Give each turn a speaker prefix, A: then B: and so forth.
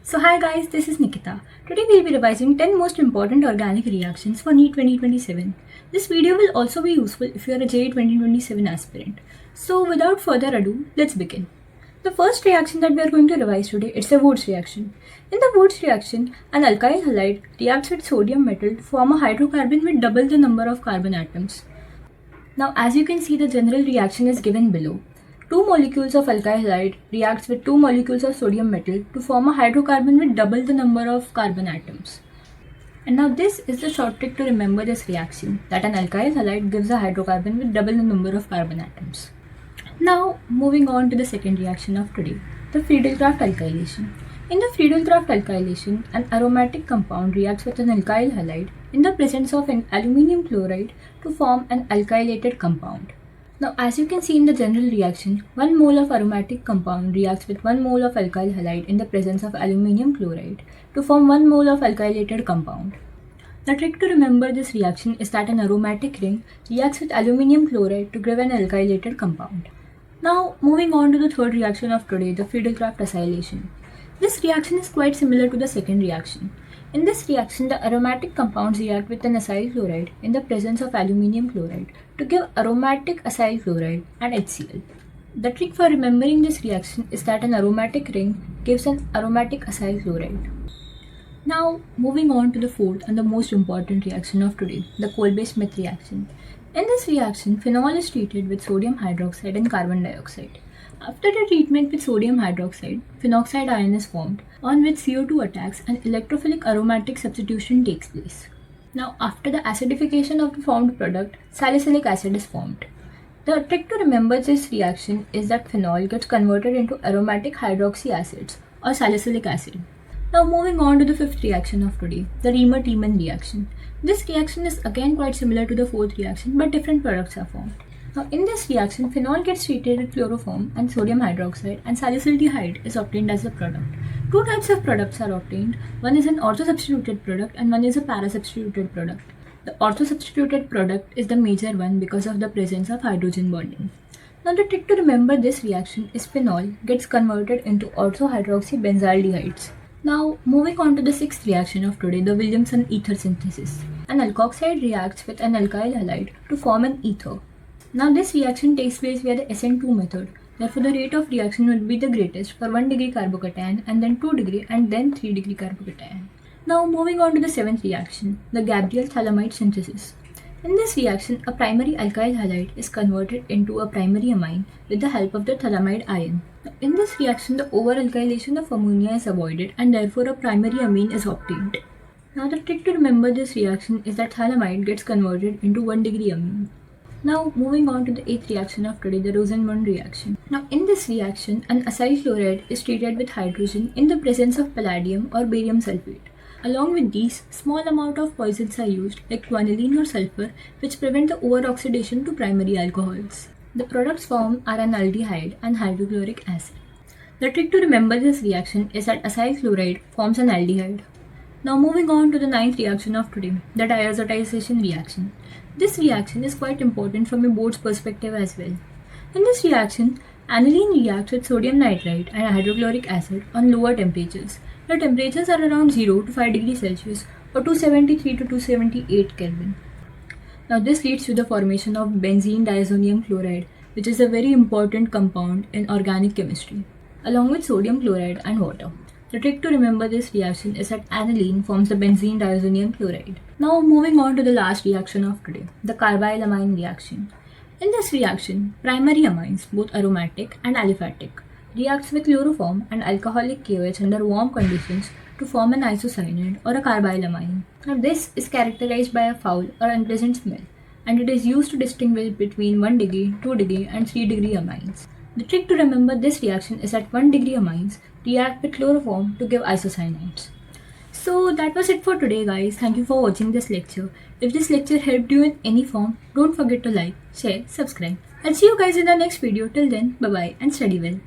A: So hi guys, this is Nikita. Today we'll be revising 10 most important organic reactions for NEET 2027. This video will also be useful if you are a JEE 2027 aspirant. So without further ado, let's begin. The first reaction that we are going to revise today is the Wurtz reaction. In the Wurtz reaction, an alkyl halide reacts with sodium metal to form a hydrocarbon with double the number of carbon atoms. Now as you can see, the general reaction is given below. Two molecules of alkyl halide reacts with two molecules of sodium metal to form a hydrocarbon with double the number of carbon atoms. And now this is the short trick to remember this reaction, that an alkyl halide gives a hydrocarbon with double the number of carbon atoms. Now moving on to the second reaction of today, the Friedel-Crafts alkylation. In the Friedel-Crafts alkylation, an aromatic compound reacts with an alkyl halide in the presence of an aluminium chloride to form an alkylated compound. Now as you can see in the general reaction, 1 mole of aromatic compound reacts with 1 mole of alkyl halide in the presence of aluminium chloride to form 1 mole of alkylated compound. The trick to remember this reaction is that an aromatic ring reacts with aluminium chloride to give an alkylated compound. Now moving on to the third reaction of today, the Friedel-Crafts acylation. This reaction is quite similar to the second reaction. In this reaction, the aromatic compounds react with an acyl chloride in the presence of aluminium chloride to give aromatic acyl chloride and HCl. The trick for remembering this reaction is that an aromatic ring gives an aromatic acyl chloride. Now moving on to the fourth and the most important reaction of today, the Kolbe-Schmitt reaction. In this reaction, phenol is treated with sodium hydroxide and carbon dioxide. After the treatment with sodium hydroxide, phenoxide ion is formed, on which CO2 attacks and electrophilic aromatic substitution takes place. Now, after the acidification of the formed product, salicylic acid is formed. The trick to remember this reaction is that phenol gets converted into aromatic hydroxy acids or salicylic acid. Now moving on to the fifth reaction of today, the Riemer-Tiemann reaction. This reaction is again quite similar to the fourth reaction, but different products are formed. Now in this reaction, phenol gets treated with chloroform and sodium hydroxide and salicylaldehyde is obtained as a product. Two types of products are obtained. One is an orthosubstituted product and one is a parasubstituted product. The orthosubstituted product is the major one because of the presence of hydrogen bonding. Now the trick to remember this reaction is phenol gets converted into orthohydroxybenzaldehydes. Now moving on to the sixth reaction of today, the Williamson ether synthesis. An alkoxide reacts with an alkyl halide to form an ether. Now this reaction takes place via the SN2 method. Therefore the rate of reaction will be the greatest for 1 degree carbocation and then 2 degree and then 3 degree carbocation. Now moving on to the seventh reaction, the Gabriel thalamide synthesis. In this reaction, a primary alkyl halide is converted into a primary amine with the help of the thalamide ion. In this reaction, the over-alkylation of ammonia is avoided and therefore a primary amine is obtained. Now the trick to remember this reaction is that thalamide gets converted into 1 degree amine. Now moving on to the eighth reaction of today, the Rosenmund reaction. Now in this reaction, an acyl chloride is treated with hydrogen in the presence of palladium or barium sulfate. Along with these, small amount of poisons are used like guanylene or sulfur, which prevent the over-oxidation to primary alcohols. The products formed are an aldehyde and hydrochloric acid. The trick to remember this reaction is that acyl chloride forms an aldehyde. Now moving on to the ninth reaction of today, the diazotization reaction. This reaction is quite important from a board's perspective as well. In this reaction, aniline reacts with sodium nitrite and hydrochloric acid on lower temperatures. The temperatures are around 0 to 5 degrees Celsius or 273 to 278 Kelvin. Now this leads to the formation of benzene diazonium chloride, which is a very important compound in organic chemistry, along with sodium chloride and water. The trick to remember this reaction is that aniline forms the benzene diazonium chloride. Now moving on to the last reaction of today, the carbylamine reaction. In this reaction, primary amines, both aromatic and aliphatic, reacts with chloroform and alcoholic KOH under warm conditions to form an isocyanide or a carbylamine. Now this is characterized by a foul or unpleasant smell, and it is used to distinguish between 1 degree, 2 degree and 3 degree amines. The trick to remember this reaction is that 1 degree amines react with chloroform to give isocyanides. So that was it for today guys. Thank you for watching this lecture. If this lecture helped you in any form, don't forget to like, share, subscribe. I'll see you guys in the next video. Till then, bye bye and study well.